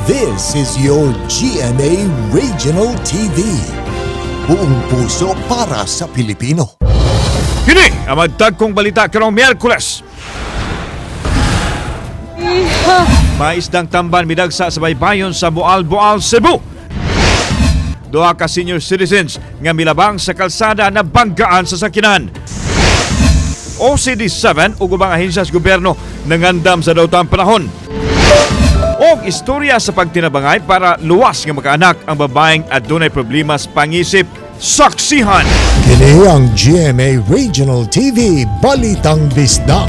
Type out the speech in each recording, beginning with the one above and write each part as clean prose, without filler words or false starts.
This is your GMA Regional TV. Buong puso para sa Pilipino. Kini ang magdagkong balita karong Miyerkules. Maisdang tamban midagsa sa baybayon sa Boal, Cebu. Duha ka senior citizens nga milabang sa kalsada na banggaan sa sakinan. OCD7 ug ubang ahensya sa gobyerno nangandam sa dawtang panahon. Og istorya sa pagtinabangay para luwas nga makaanak ang babaeng adunay problema sa pangisip. Saksihan! Kini ang GMA Regional TV Balitang Bisdak.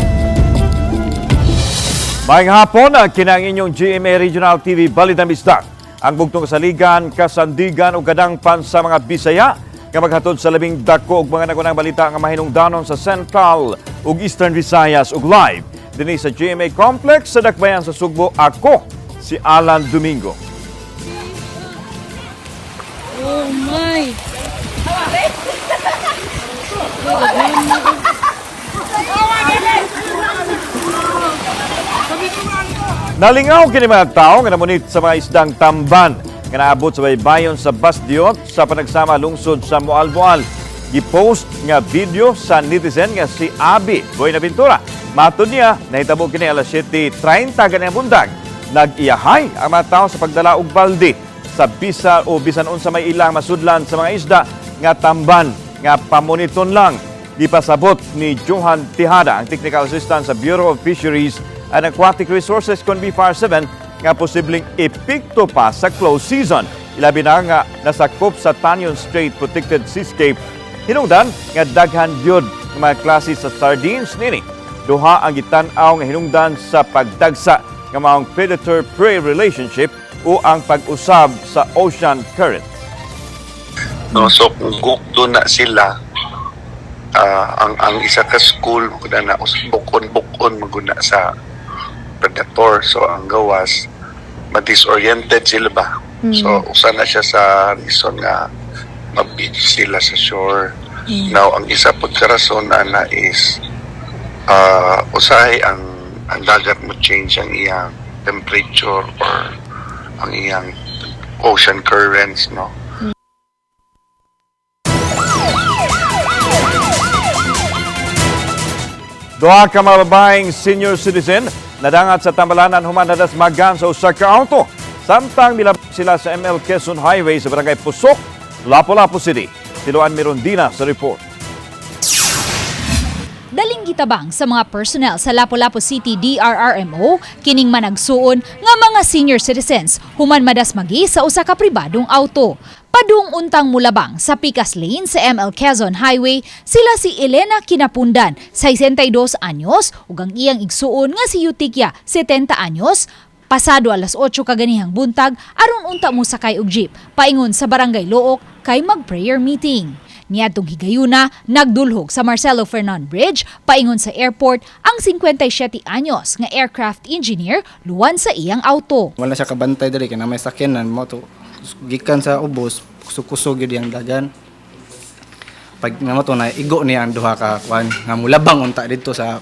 Maayong hapon, kinang inyong GMA Regional TV Balitang Bisdak. Ang bugtong kasaligan, kasandigan o kadangpan sa mga Bisaya nga maghatod sa labing dako og mga nagunang balita nga mahinungdanon sa Central ug Eastern Visayas ug live dinhi sa GMA Complex sa Dakbayan sa Sugbo. Ako si Alan Domingo. Oh my! Nalingaw kini mga tao nga namunit sa mga isdang tamban nga naabot sa baybayon sa Basdiot sa panagsama lungsod sa Boal. Gipost nga video sa netizen nga si Abi Buenaventura. Matod niya, nahitabo kini alas 7:30 ganang bundag. Nag-iyahay ang mga tao sa pagdala og balde sa bisan unsa may ilang masudlan sa mga isda nga tamban nga pamoniton lang. Gipasabot ni Johan Tejada, ang Technical Assistant sa Bureau of Fisheries and Aquatic Resources kon BFAR 7 nga posibleng epekto pa sa close season. Ilabi na nga nasakop sa Tanyon Strait Protected Seascape. Hinungdan nga daghan gyud ng mga klase sa sardines nini. Duha ang gitan-aw nga hinungdan sa pagdagsa nga maong predator-prey relationship o ang pag-usab sa ocean current. No, so kung doon na sila, ang isa ka school maguna na bukon maguna sa predator, so ang gawas ma-disoriented sila ba. So usa na siya sa reason nga mabit sila sa shore. Now ang isa pud ka rason ana is usahay ang dagat mo change ang iyang temperature or ang iyang ocean currents, no. Duha ka mga babaeng senior citizen nadangat sa tambalanan human nadas magan sa usa ka auto. Samtang milabang sila sa ML Quezon Highway sa Barangay Pusok, Lapu-Lapu City. Tiluan Mirondina sa report. Daling gitabang sa mga personnel sa Lapu-Lapu City DRRMO kining managsuon nga mga senior citizens human madas magi sa usa ka pribadong auto. Padung untang mulabang sa Picas Lane sa ML Quezon Highway sila si Elena Kinapundan, 62 anyos, ug ang iyang igsuon nga si Eutikya, 70 anyos. Pasado alas 8 kaganihang buntag aron unta mo sakay og jeep paingon sa Barangay Look kay mag-prayer meeting. Niadtong higayuna, nagdulhog sa Marcelo Fernan Bridge paingon sa airport ang 57 anyos nga aircraft engineer luwan sa iyang auto. Wala siya kabantay diri kay na may sakyanan mo to gikan sa ubos kusog-kusog gyud ang dagan. Pag namo to na igo niya ang duha ka kwan nga mulabang unta didto sa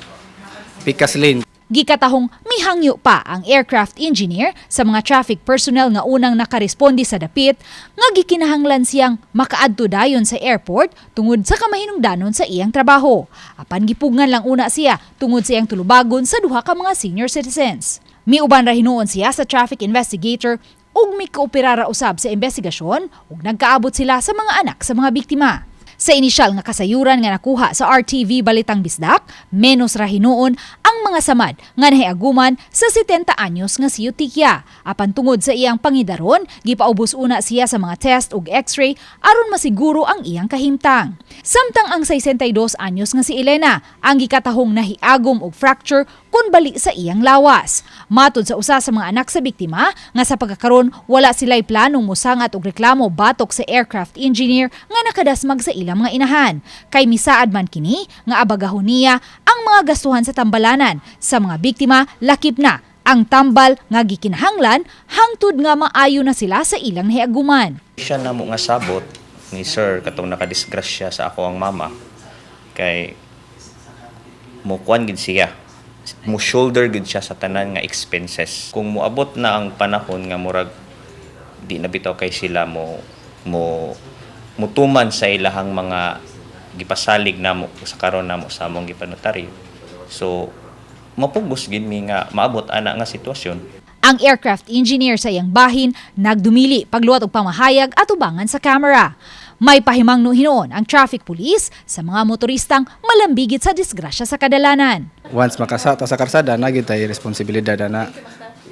Picas Lane. Gikatahong mihangyo pa ang aircraft engineer sa mga traffic personnel nga unang nakaresponde sa dapit nga gikinahanglan siyang makaadto dayon sa airport tungod sa kamahinungdanon sa iyang trabaho. Apan gipugngan lang una siya tungod sa iyang tulubagon sa duha ka mga senior citizens. Miuban ra hinuon siya sa traffic investigator ug mikooperara usab sa investigasyon ug nagkaabot sila sa mga anak sa mga biktima. Sa inisyal nga kasayuran nga nakuha sa RTV Balitang Bisdak, menos ra hinuon ang mga samad nga nahiaguman sa 70 anyos nga si Eutikya. Apan tungod sa iyang pangidaron, gipaubos una siya sa mga test ug x-ray aron masiguro ang iyang kahimtang. Samtang ang 62 anyos nga si Elena, ang gikatahong nahiagom og fracture kun bali sa iyang lawas. Matod sa usa sa mga anak sa biktima nga sa pagkakaron wala sila'y planong musangat og reklamo batok sa aircraft engineer nga nakadasmag sa ilang mga inahan. Kay misaad man kini nga abagahon niya ang mga gastuhan sa tambalanan. Sa mga biktima, lakip na ang tambal nga gikinahanglan hangtod nga maayo na sila sa ilang nahiaguman. Siya na mo nga sabot ni sir katong nakadisgrasya sa ako ang mama kay mukuan gid siya mo shoulder gud siya sa tanan nga expenses. Kung moabot na ang panahon nga murag di na bitaw kay sila mutuman sa ilahang mga gipasalig namo sa karon namo sa among gipanotaryo. So mapugos gid mi nga maabot ana nga sitwasyon. Ang aircraft engineer sa iyang bahin nagdumili pagluwat og pamahayag at ubangan sa kamera. May pahimangno hinuon ang traffic police sa mga motoristang malambigit sa disgrasya sa kadalanan. Once makasata sa karsada, naging tayo responsibilidad na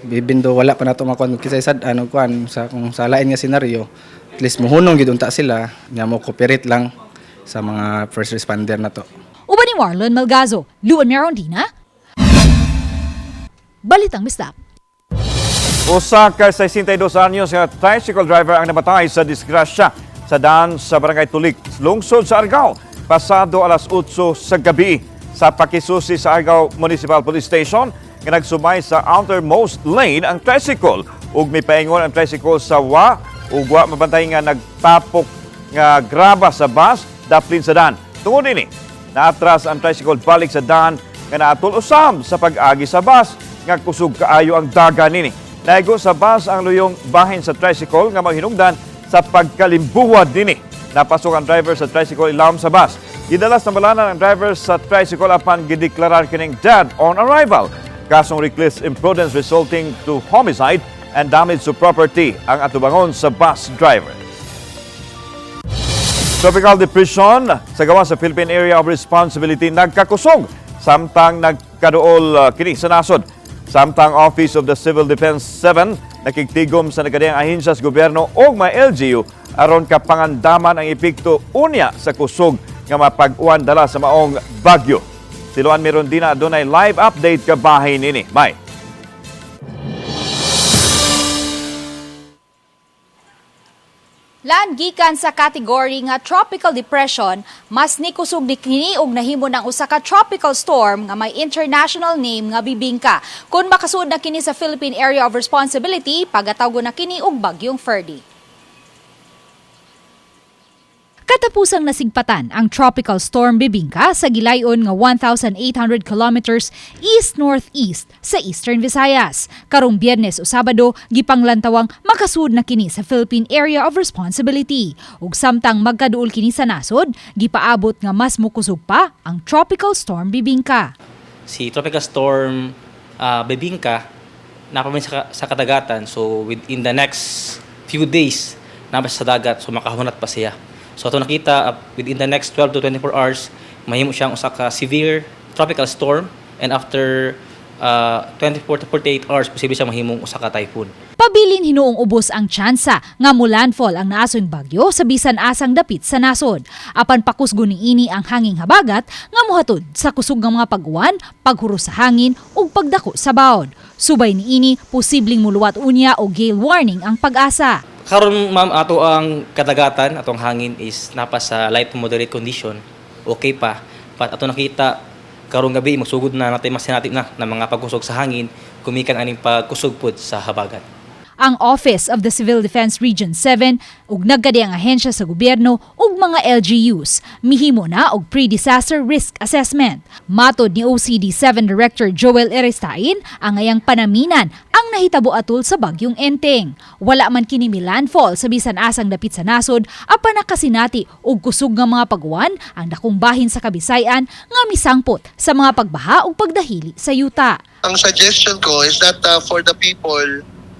bibindo wala pa na ito makuha kisay sad ano kuan sa kung sa lain nga senaryo, at least muhunong gid unta sila nga mo cooperate lang sa mga first responder na to. Uban ni Marlon Malgazo, Luan Merondina, Balitang Misdak. Usa ka 62 anyos nga tricycle driver ang namatay sa disgrasya sa daan sa Barangay Tulik, lungsod sa Argao, pasado alas 8 sa gabi sa pakisusi sa Argao Municipal Police Station nga nagsumay sa outermost lane ang tricycle ug mipaingon ang tricycle sa ug wa mabantay nga nagtapok nga graba sa bus daplin sa daan. Tungod ini, naatras ang tricycle balik sa daan nga naatol usab sa pag-agi sa bus nga kusog kaayo ang daga nini. Naigo sa bus ang luyong bahin sa tricycle nga maghinungdan sa pagkalimbuwad nini. Napasok ang driver sa tricycle ilawom sa bus. Gidalas na malanan ang driver sa tricycle apan gideklarar kining dead on arrival. Kasong reckless imprudence resulting to homicide and damage to property ang atubangon sa bus driver. Tropical depression sa gawa sa Philippine Area of Responsibility nagkakusog samtang nagkaduol kini sa nasod. Samtang Office of the Civil Defense 7 nakigtigom sa nagadiyang ahensya sa gobyerno o mga LGU aron kapangandaman ang epekto unya sa kusog nga mapag-uwan dala sa maong bagyo. Siluan meron din na adunay live update kabahin nini. Bye. Laan gikan sa kategory nga tropical depression, mas nikusog ni kini og nahimo ng usa ka tropical storm nga may international name nga Bibingka. Kung makasud na kini sa Philippine Area of Responsibility, pagatawgon na kini og bagyong Ferdy. Katapusang nasigpatan ang tropical storm Bibingka sa gilayon nga 1,800 kilometers east-northeast sa Eastern Visayas. Karong Biyernes o Sabado, gipanglantawang makasud na kini sa Philippine Area of Responsibility. Ug samtang magkaduol kini sa nasod, gipaabot nga mas mukusog pa ang tropical storm Bibingka. Si Tropical Storm Bibingka napamin sa kadagatan, so within the next few days napa sa dagat, so makahunat pa siya. So ito nakita, within the next 12 to 24 hours, mahimo siyang usa ka severe tropical storm, and after 24 to 48 hours, posible siya mahimong usa ka typhoon. Pabilin hinuong ubos ang tsansa nga mulandfall ang naasong bagyo sa bisan asang dapit sa nasod. Apan pakusgo niini ang hanging habagat nga mohatod sa kusog nga mga pag-uwan, paghuro sa hangin ug pagdako sa bawod. Subay niini posibleng muluwat unya o gale warning ang Pag-asa. Karon ma'am, ato ang kadagatan, atong hangin is napa sa light to moderate condition. Okay pa. But ato nakita karong gabi magsugod na natin mas sinatip na mga pagkusog sa hangin, kumikan aning pagkusog pod sa habagat. Ang Office of the Civil Defense Region 7 ug nagkadiyang ahensya sa gobyerno ug mga LGUs mihimo na og pre-disaster risk assessment. Matod ni OCD7 Director Joel Erestain, ang ngayang panaminan ang nahitabo atol sa bagyong Enteng. Wala man kini landfall sa bisan asang dapit sa nasod, apan nakasinati og kusog nga mga pagwan ang dakong bahin sa Kabisayan nga misangpot sa mga pagbaha ug pagdahili sa yuta. Ang suggestion ko is that for the people,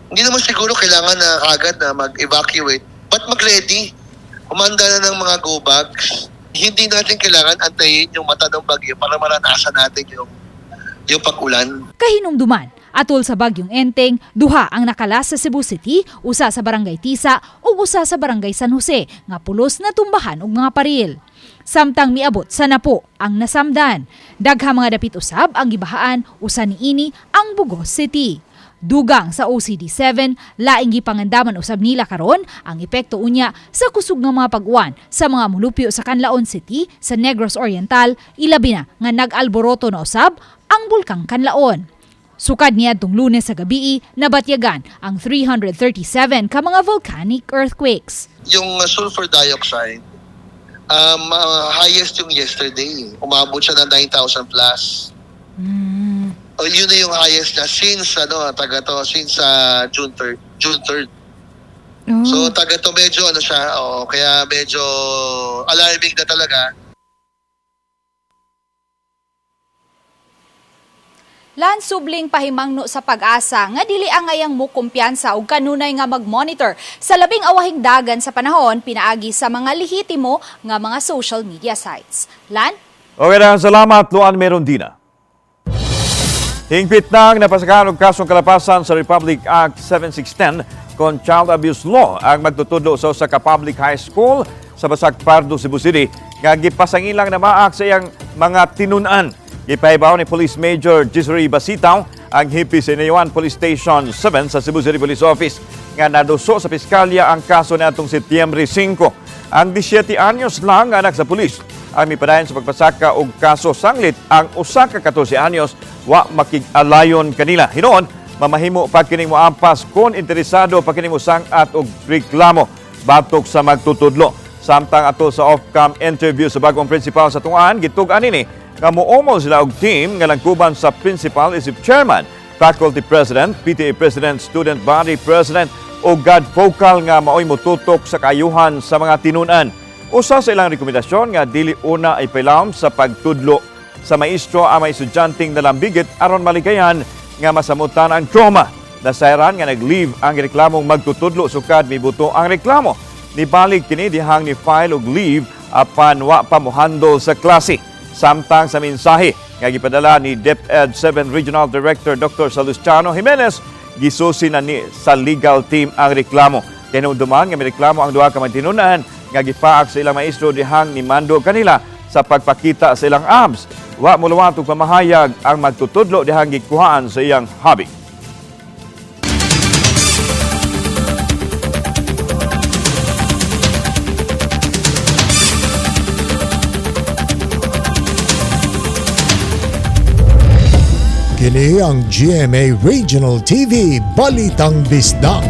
hindi naman siguro kailangan na agad na mag-evacuate, but mag-ready. Kumanda na ng mga go bags. Hindi natin kailangan antayin yung mata ng bagyo para maranasan natin yung pag-ulan. Kahinungduman, atol sa bagyong Enteng, duha ang nakalas sa Cebu City, usa sa Barangay Tisa ug usa sa Barangay San Jose, nga pulos na tumbahan og mga paril. Samtang miabot sa Napo ang nasamdan. Daghang mga dapit usab ang gibahaan, usa niini ang Bugos City. Dugang sa OCD7, laing gipangandaman usab nila karon ang epekto unya sa kusog nga mga pag-uwan sa mga mulupyo sa Canlaon City sa Negros Oriental, ilabi na nga nag-alboroto na usab ang bulkang Canlaon. Sukad niadtong Lunes sa gabi, nabatyagan ang 337 ka mga volcanic earthquakes. Yung sulfur dioxide, highest yung yesterday. Umabot siya ng 9,000 plus. Yun na yung highest na since since June 3rd. June 3rd. So taga to medyo siya, kaya medyo alarming na talaga. Lan subling pahimangno sa pag-asa nga dili angayang mo kumpiyansa ug kanunay nga mag-monitor sa labing awahing dagan sa panahon pinaagi sa mga lehitimo nga mga social media sites. Lan? Okay na, salamat Luan Merondina. Hingpit nang napasakahan og kasong kalapasan sa Republic Act 7610 kon Child Abuse Law ang magtutudlo sa usa ka public high school sa Basak Pardo, Cebu City nga gipasangilang na maak sa iyang mga tinun-an. Gipahibaw ni Police Major Gisri Basitaw ang hipi sa Inayawan Police Station 7 sa Cebu City Police Office nga naduso sa piskalya ang kaso niadtong Setyembre 5. Ang 17 anyos lang nga anak sa pulis ang mipadayon sa pagpasaka og kaso sanglit ang usa ka 14 anyos wa makig-alayon kanila. Hinuon, mamahimo pa kining moampas kung interesado pa kining mosangat og reklamo batok sa magtutudlo. Samtang ato sa off-cam interview sa bagong principal sa Tungaan, gitug-an nini nga moomo sila og team nga langkuban sa principal isip chairman, faculty president, PTA president, student body president o God vocal nga maoy motutok sa kaayuhan sa mga tinun-an. Usa sa ilang rekomendasyon nga dili una ay pailawom sa pagtudlo sa maestro ang mga estudyanteng nalambigit aron maligayan nga masamutan ang trauma. Nasayran nga nag-leave ang reklamong magtutudlo sukad mibuto ang reklamo. Nibalik kini dihang ni file og leave apan wa pa mohandle sa klase. Samtang sa mensahe nga gipadala ni DepEd 7 Regional Director Dr. Salustiano Jimenez, gisusi na ni sa legal team ang reklamo. Kinumduman nga may reklamo ang duha ka magtinunan nga gipaak sa ilang maestro dihang ni mando kanila sa pagpakita sa ilang abs. Wa muluwat og pamahayag ang magtutudlo dihang gikuhaan sa iyang hobby. Kini ang GMA Regional TV Balitang Bisdak.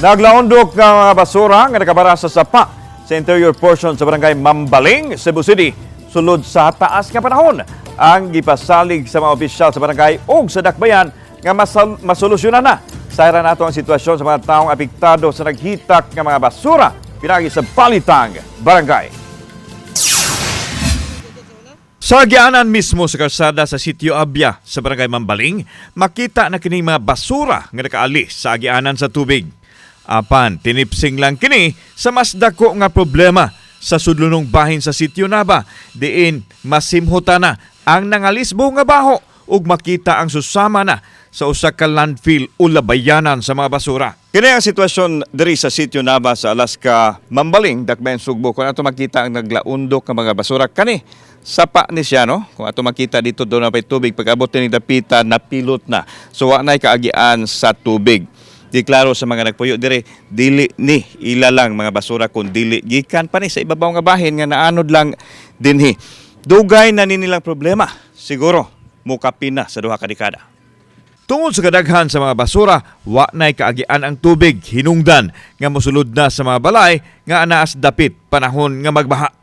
Naglaondok ng mga basura nga nakabara sa sapa sa interior portion sa barangay Mambaling, Cebu City. Sulod sa taas nga panahon, ang gipasalig sa mga opisyal sa barangay o sa dakbayan nga masolusyonan na. Sayra nato ang sitwasyon sa mga taong apektado sa naghitak ng mga basura pinagi sa Balitang Barangay. Sa agianan mismo sa kalsada sa Sitio Abya sa Barangay Mambaling, makita na kini mga basura nga nakaalis sa agianan sa tubig. Apan, tinipsing lang kini sa mas dako nga problema sa sudlunong bahin sa Sitio Naba, diin masimhuta na ang nangalisbo nga baho ug makita ang susama na sa usa ka landfill o labayanan sa mga basura. Kini ang sitwasyon diri sa Sitio Naba sa Alaska, Mambaling, Dakbayan, Sugbo. Kung ato makita ang naglaundok ng mga basura kani, sapa ni siya, no? Kung ato makita dito doon na may tubig, pag-abot ni dapitan, napilot na. So, wa na'y kaagian sa tubig. Di klaro sa mga nagpuyo dire, dili ni ilalang mga basura kung dili gikan pa ni sa ibabaw nga bahin nga naanod lang dinhi. Dugay na nilang problema. Siguro, mukapin na sa duha ka dekada. Tungod sa kadaghan sa mga basura, wa na'y kaagian ang tubig, hinungdan nga mosulod na sa mga balay nga anaas dapit panahon nga magbaha.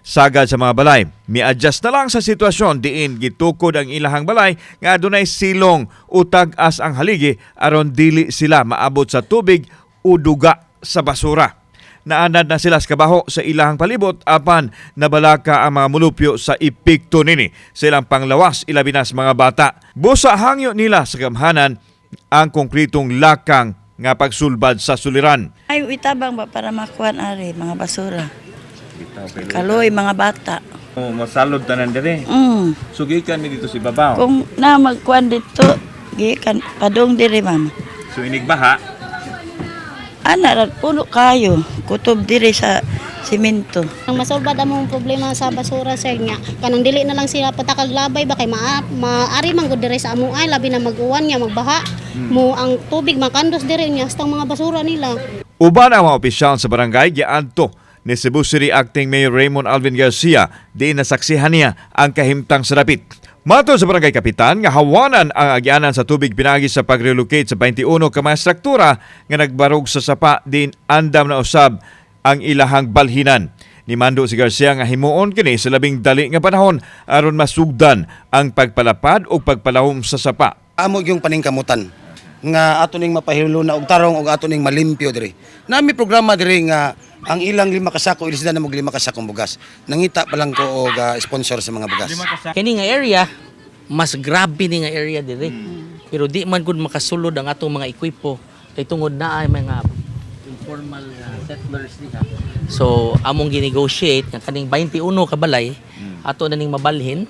Sagad sa mga balay, mi-adjust na lang sa sitwasyon diin gitukod ang ilahang balay nga adunay silong o tag-as ang haligi aron dili sila maabot sa tubig o duga sa basura. Naanad na sila sa kabaho sa ilahang palibot apan nabalaka ang mga mulupyo sa epekto nini sa ilang panglawas ilabi na sa mga bata. Busa hangyo nila sa gamhanan ang konkretong lakang nga pagsulbad sa suliran. Ay, itabang ba para makuhan ari, mga basura? Kaloy, mga bata. Oh, masalod tanan dire. So gikan mi dito si babaw. Kung na magkuhan dito, gikan, padong diri, ma'am. So inigbaha. Ana, puno kayo, kutob diri sa simento. Ang masolbad among problema sa basura sir nga kanang dili na lang sila patakaglabay ba kay maari man gud diri sa amuay labi na mag-uwan nga magbaha mo ang tubig makandos diri nya hastang mga basura nila. Uban ang mga opisyal sa barangay giadto ni Cebu City Acting Mayor Raymond Alvin Garcia di nasaksihan niya ang kahimtang sa dapit. Matod sa barangay kapitan nga hawanan ang agyanan sa tubig pinagi sa pag-relocate sa 21 ka mga struktura nga nagbarog sa sapa din andam na usab ang ilahang balhinan. Ni Mando si Garcia nga himuon kini sa labing dali nga panahon aron masugdan ang pagpalapad o pagpalahom sa sapa. Amo yung paningkamutan nga ato ning mapahilo na og tarong og ato ning malimpyo diri. Nami programa diri nga ang ilang 5 kasako ilisda na mag 5 kasakong bugas. Nangita pa lang ko og sponsor sa mga bugas. Kini nga area, mas grabe ni nga area diri. Pero di man gud makasulod ang atong mga ekwipo kay tungod na ay mga informal settlers diha. So among ginegotiate nga kaning 21 ka balay ato na ning mabalhin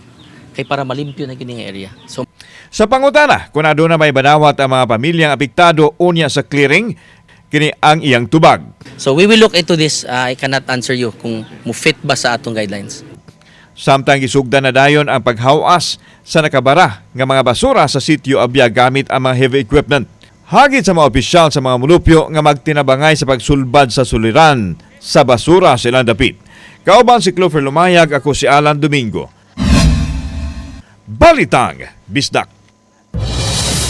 kay para malimpyo na kini nga area. So Sa pangutana, kung aduna may banawat ang mga pamilyang apektado unya sa clearing, kini ang iyang tubag. So we will look into this. I cannot answer you kung mo fit ba sa atong guidelines. Samtang gisugdan na dayon ang paghawas sa nakabara nga mga basura sa sitio abya gamit ang mga heavy equipment. Hagit sa mga opisyal sa mga mulupyo nga magtinabangay sa pagsulbad sa suliran sa basura sa ilang dapit. Kauban si Clover Lumayag, ako si Alan Domingo. Balitang Bisdak.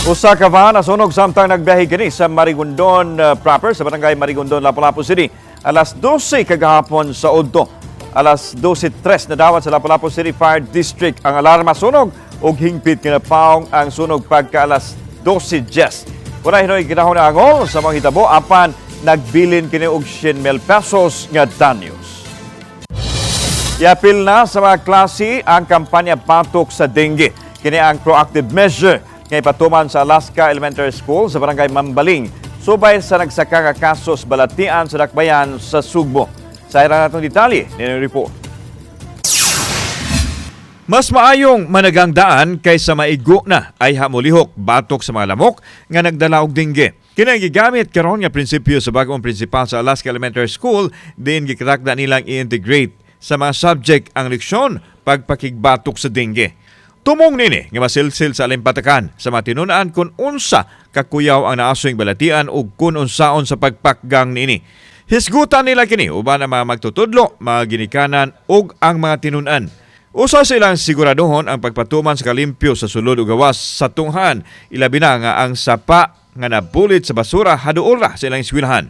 Usa ka van nasunog samtang nagbiyahe kini sa Marigondon proper sa barangay Marigondon, Lapu-Lapu City. Alas 12 kagahapon sa Udto. Alas 12:03 na dawat sa Lapu-Lapu City Fire District ang alarma sunog ug hingpit kinapaong ang sunog pagka alas 12:10. Wala hinoy ginahon na angol sa mga hitabo apan nagbilin kini og 100,000 pesos nga danyos. Iapil na sa mga klase ang kampanya patok sa dengue. Kini ang proactive measure nga ipatuman sa Alaska Elementary School sa barangay Mambaling subay sa nagsaka nga kasos balatian sa dakbayan sa Sugbo. Sa ira natong detalye, nini report. Mas maayong managang daan kaysa maigo na ay hamulihok batok sa mga lamok nga nagdala og dengue. Kini gigamit karon nga prinsipyo sa bagong prinsipal sa Alaska Elementary School din gikitakda nilang i-integrate sa mga subject ang leksyon pagpakigbatok sa dengue. Tumong nini nga masilsil sa alimpatakan sa matinunaan kung unsa kakuyaw ang naasoing balatian ug kung unsaon sa pagpakgang nini. Hisgutan nila kini uban ang mga magtutudlo, mga ginikanan ug ang mga tinunan. Usa silang siguraduhon ang pagpatuman sa kalimpyo sa sulod ug gawas sa tunghan, ilabi na nga ang sapa nga nabulit sa basura haduol sa ilang eskwelahan.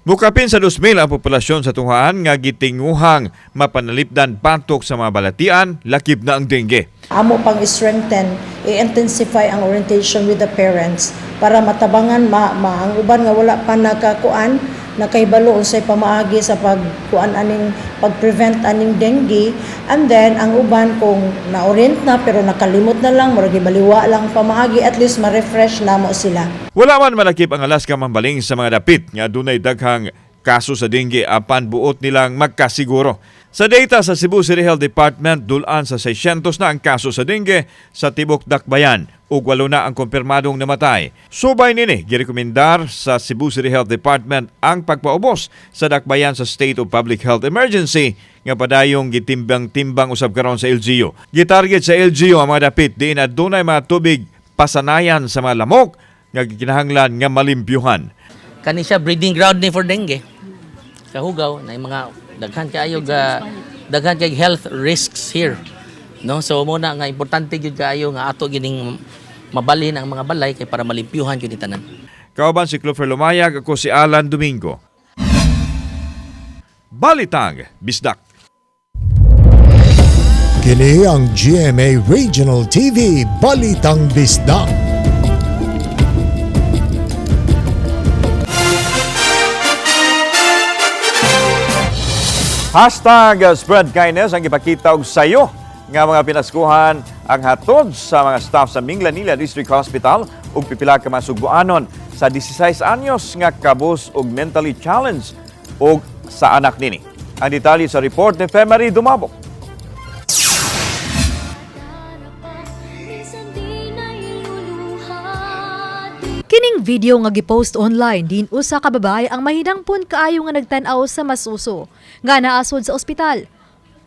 Mukapin sa 2,000 ang populasyon sa tunghaan nga gitinguhang mapanalipdan patok sa mga balatian, lakip na ang dengue. Amo pang strengthen, i-intensify ang orientation with the parents para matabangan ang uban nga wala pa nakakuan, nakahibalo unsay pamaagi sa pagkuan aning pag-prevent aning dengue, and then ang uban kung na-orient na pero nakalimot na lang, murag baliwa lang pamaagi, at least ma-refresh na mo sila. Wala man malakip ang Alaska Mambaling sa mga dapit nga dunay daghang kaso sa dengue apan buot nilang magkasiguro. Sa data sa Cebu City Health Department, dulan sa 600 na ang kaso sa dengue sa Tibok Dakbayan ug 8 na ang kumpirmadong namatay. Subay nini girekomendar sa Cebu City Health Department ang pagpaubos sa Dakbayan sa State of Public Health Emergency nga padayong gitimbang-timbang usab karon sa LGU. Gitarget sa LGU ang mga dapit diin na dunay mga tubig pasanayan sa mga lamok nga gikinahanglan nga malimpyuhan. Kani siya breeding ground ni for dengue. Kahugaw na mga daghan kay health risks here. No, so mo na nga importante gyud kaayo nga ato gining mabalhin ang mga balay kay para malimpyuhan gyud tanan. Kauban si Clover Lumayag, ako si Alan Domingo. Balitang Bisdak. Kini ang GMA Regional TV Balitang Bisdak. #Spread Kindness ang ipakita og sayo nga mga pinaskuhan ang hatod sa mga staff sa Minglanilla District Hospital ug pipila ka mga sugbuanon sa 16 anyos nga kabus og mentally challenged ug sa anak nini. Ang detalye sa report ni Femari Dumabok. Kining video nga gipost online din usa ka babae ang mahidangpon kaayo nga nagtan-aw sa masuso nga naasod sa ospital.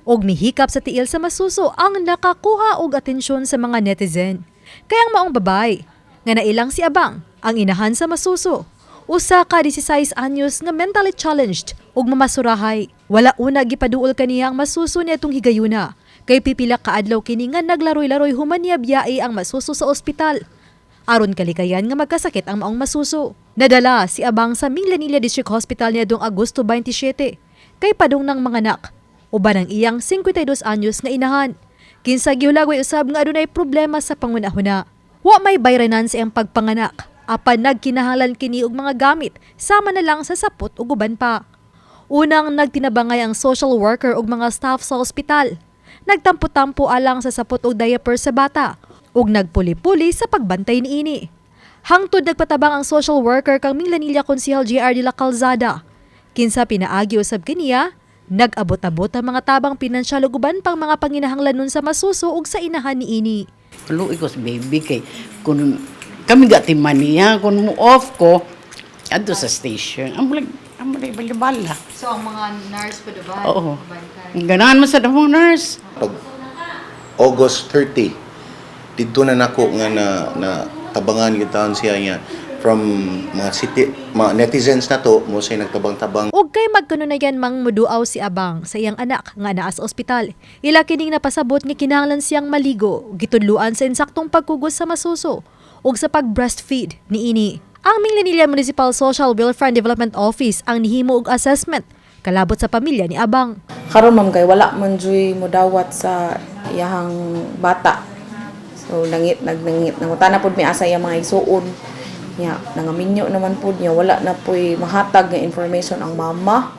Og mihikap sa tiil sa masuso ang nakakuha og atensyon sa mga netizen. Kayang maong babae nga nailang si Abang ang inahan sa masuso. Usa ka 16 anyos nga mentally challenged ug mamasurahay. Wala una gipaduol kaniya ang masuso nitong higayuna. Kay pipila ka adlaw kini nga naglaroy-laroy human niya biyai ang masuso sa ospital. Aron kalikayan nga magkasakit ang maong masuso. Nadala si Abang sa Minglanilla District Hospital niadtong Agosto 27 kay padung ng mga anak. Uban ang iyang 52 anyos nga inahan. Kinsa gihulagway usab nga adunay problema sa pangunahuna. Wa may bayranan sa iyang pagpanganak. Apan nagkinahanglan kini og mga gamit sama na lang sa sapot ug uban pa. Unang nagtinabangay ang social worker ug mga staff sa ospital. Nagtampo-tampo alang sa sapot ug diaper sa bata ug nagpuli-puli sa pagbantay niini. Hangtod nagpatabang ang social worker kang Minglanilla Konsehal JR de la Calzada. Kinsa pinaagi usab kaniya, nag-abot-abot ang mga tabang pinansyal ug uban pang mga panginahanglan nun sa masuso ug sa inahan niini. Luoy ko sa baby kay kun kami gatiman niya kun mo off ko adto sa station. Amulay balibala. So ang mga nurse pa diba? Oo. Ganahan mo sa damong nurse. Pag August 30, dito na nako nga na tabangan yung taon siya niya from mga netizens na to mo say nagtabang-tabang. Ug kay magkanunayan mang muduaw si Abang sa iyang anak nga naa sa ospital. Ila kining napasabot nga kinahanglan siyang maligo, gitudluan sa insaktong pagkugos sa masuso ug sa pag-breastfeed niini. Ang Minglanilla Municipal Social Welfare and Development Office ang nihimo og assessment kalabot sa pamilya ni Abang. Karon ma'am kay wala man joy modawat sa iyahang bata. So nagnangit nangutana pud mi asa iya mga igsuon. Nya nangaminyo naman pud niya wala na poy mahatag nga information ang mama.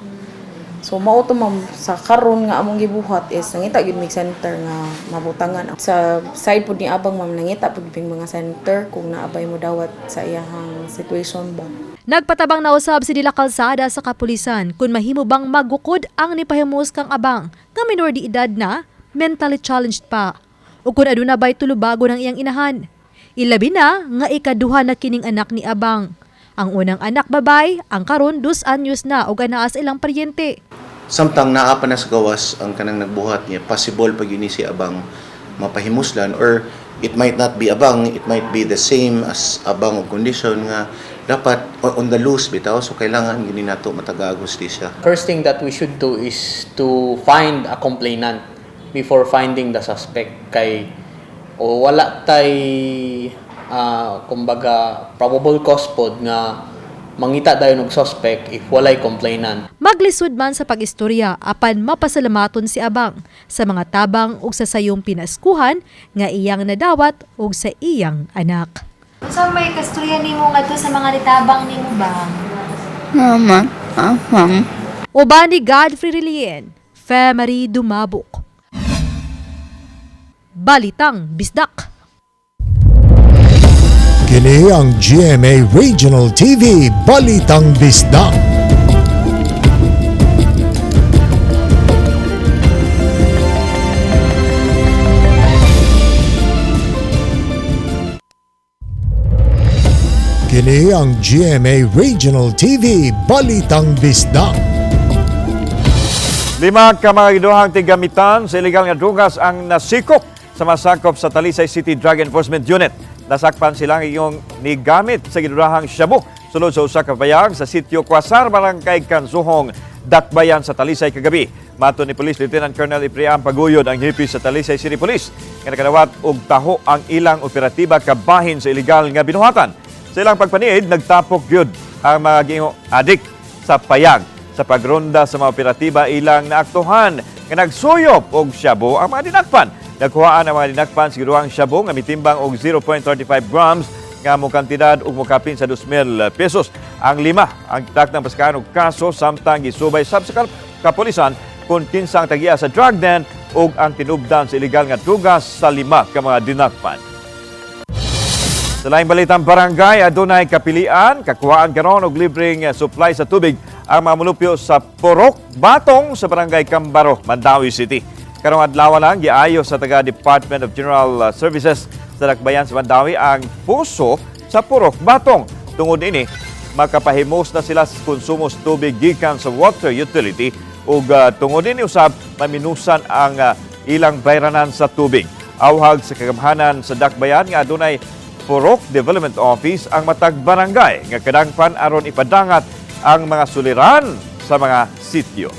So mao to ma'am sa karon nga among gibuhat is nangita gid mig center nga mabutangan. Sa side pud ni Abang ma'am nangita pud bing mga center kung naabay mo dawat sa iyahang situation ba. Nagpatabang na usab si Dila Calzada sa kapulisan kung mahimo bang magukod ang nipahimus kang Abang nga minor de edad na, mentally challenged pa. O kung aduna ba'y tulubago ng iyang inahan. Ilabi na nga ikaduha na kining anak ni Abang. Ang unang anak babay, ang karon 2 anyos na ug anaa sa ilang paryente. Samtang naa pa na sa gawas ang kanang nagbuhat niya, possible pag yun si Abang mapahimuslan or it might not be Abang, it might be the same as Abang of condition nga dapat on the loose bitaw, so kailangan gini nato matagagos di siya. First thing that we should do is to find a complainant before finding the suspect kay o wala tay kumbaga probable cause pod nga mangita dayon og suspect if walay complainant. Maglisod man sa pag-istorya apan mapasalamaton si Abang sa mga tabang ug sa sayong pinaskuhan nga iyang nadawat ug sa iyang anak. Sa may kasturya nimo ngadto sa mga nitabang nimo bang? Mama, Abang. Uban ni Godfrey Relien, Femari Dumabok. Balitang Bisdak. Kini ang GMA Regional TV Balitang Bisdak. Kini ang GMA Regional TV Balitang Bisdak. 5 ka mga giduhang tigamitan sa illegal nga drugas ang nasikop sa masakop sa Talisay City Drug Enforcement Unit. Nasakpan silang iyong nigamit sa gidurahang shabu sulod sa usa ka bayag sa sitio Kwasar, Barangay Kansuhong, Dakbayan sa Talisay kagabi. Mato ni Police Lieutenant Colonel Ipriam Paguyod ang hipi sa Talisay City Police nga nakadawat og taho ang ilang operatiba kabahin sa illegal nga binuhatan. Sa ilang pagpaniid, nagtapok gyud ang mga gingo adik sa payag sa pagronda sa mga operatiba ilang naaktuhan nga nagsuyop og shabu ang mga dinakpan. Nagkuhaan ang mga dinakpan sa giduhang shabu nga mitimbang og 0.35 grams nga mo kantidad og mokapin sa 2,000 pesos. Ang 5 ang takdang paskahan og kaso samtang gisubay sab sa kapulisan kung kinsang tagiya sa drug den ug ang tinubdan sa illegal nga drugas sa 5 ka mga dinakpan. Sa laing balitang barangay, adunay kapilian, kakuhaan karon og libreng supply sa tubig ang mga mulupyo sa Purok Batong sa Barangay Cambaro, Mandawi City. Karong adlaw lang giayo sa taga Department of General Services sa Dakbayan sa Mandawi ang puso sa Purok Batong. Tungod ini, makapahimos na sila sa konsumo sa tubig gikan sa water utility ug tungod ini usab maminusan ang ilang bayranan sa tubig. Awhag sa kagamhanan sa Dakbayan nga adunay Purok Development Office ang matag barangay nga kadangpan aron ipadangat ang mga suliran sa mga sityo.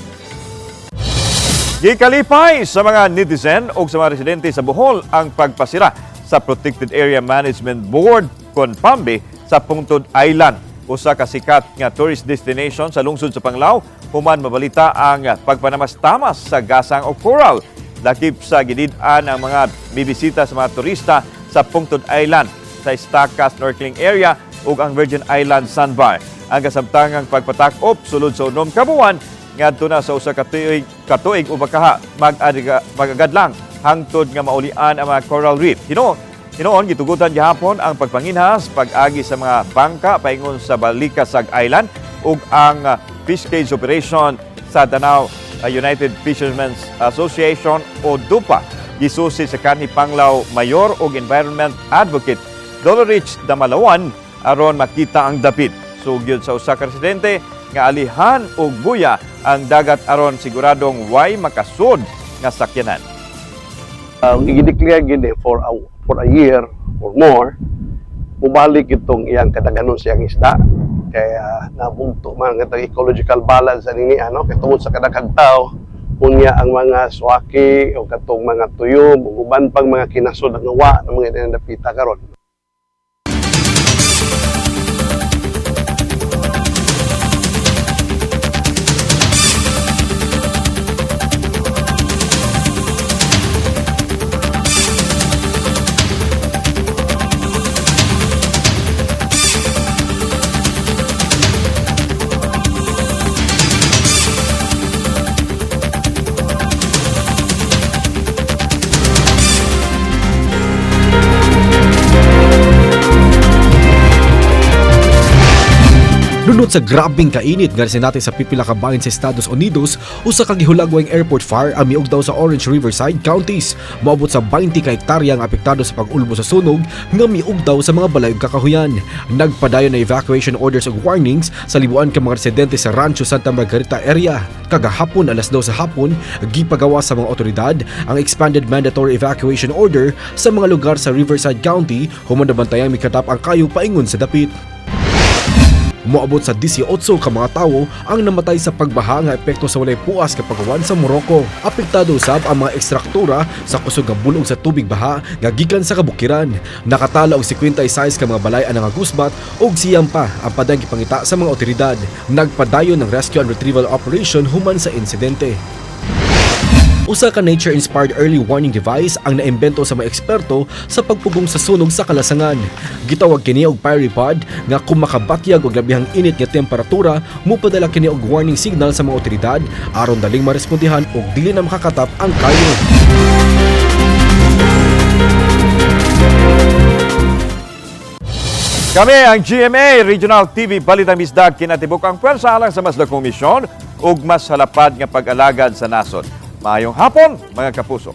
Gikalipay sa mga netizen o sa mga residente sa Bohol ang pagpasira sa Protected Area Management Board Konpambi sa Pungtod Island. usa ka sikat nga tourist destination sa lungsod sa Panglao, human mabalita ang pagpanamastamas sa gasang o coral. Lakip sa gidid-an ang mga bibisita sa mga turista sa Pungtod Island, sa Estaca Snorkeling Area ug ang Virgin Island Sandbar. Ang kasamtangang pagpatak-op sulod sa unom ka buwan ngadto na sa usa ka tuig o bakaha magagad lang hangtod nga maulian ang mga coral reef. Hinoon gitugutan gihapon ang pagpanginhas pag-agi sa mga bangka paingon sa Balikasag Island ug ang fish cage operation sa Danao United Fishermen's Association o DUPA. Gisusi sa kanhi Panglao Mayor ug Environment Advocate Dolorich Damalawan aron makita ang dapit. Sugyod sa usa ka residente nga alihan og buya ang dagat aron siguradong way makasud nga sakyanan. I-declare gid for a year or more, mubalik itong iyang kadaganon siyang isda. Kaya nabungto man ang ecological balance ani kay tungod sa kadaghan tao unya ang mga swaki o katong mga tuyom ug uban pang mga kinasod nga wa ng mga napita karon. Nunod sa grabing kainit nga natin sa pipila ka bahin sa Estados Unidos, usa ka gihulagwang airport fire ang miog daw sa Orange Riverside counties. Moabot sa 20 ka hektarya ang apektado sa pag-ulbo sa sunog nga miog daw sa mga balay ug kakahuyan. Nagpadayon na evacuation orders ug warnings sa libuan ka mga residente sa Rancho Santa Margarita area. Kagahapon alas 2 sa hapon, gipagawa sa mga otoridad ang expanded mandatory evacuation order sa mga lugar sa Riverside County human nabantayang mikatap ang kayo paingon sa dapit. Moabot sa 18 ka mga tawo ang namatay sa pagbaha nga epekto sa walay puas ka pagawan sa Morocco. Apektado usab ang mga ekstraktura sa kusog nga bulog sa tubig baha nga gikan sa kabukiran. Nakatala og 56 ka mga balay ang nangagusbat ug siyam pa ang padang gipangita sa mga otoridad. Nagpadayon ng rescue and retrieval operation human sa insidente. Usa ka nature-inspired early warning device ang naimbento sa mga eksperto sa pagpugong sa sunog sa kalasangan. Gitawag kini og PyriPod nga kung makabatyag og labihang init nga temperatura, mupadala kini og warning signal sa mga otoridad aron daling marespondihan og dili na makakatap ang kayo. Kami ang GMA Regional TV Balitang Bisdag kinatibuk ang pwersa alang sa mas komisyon ug mas halapad nga pag-alagad sa nasod. Maayong hapon, mga kapuso.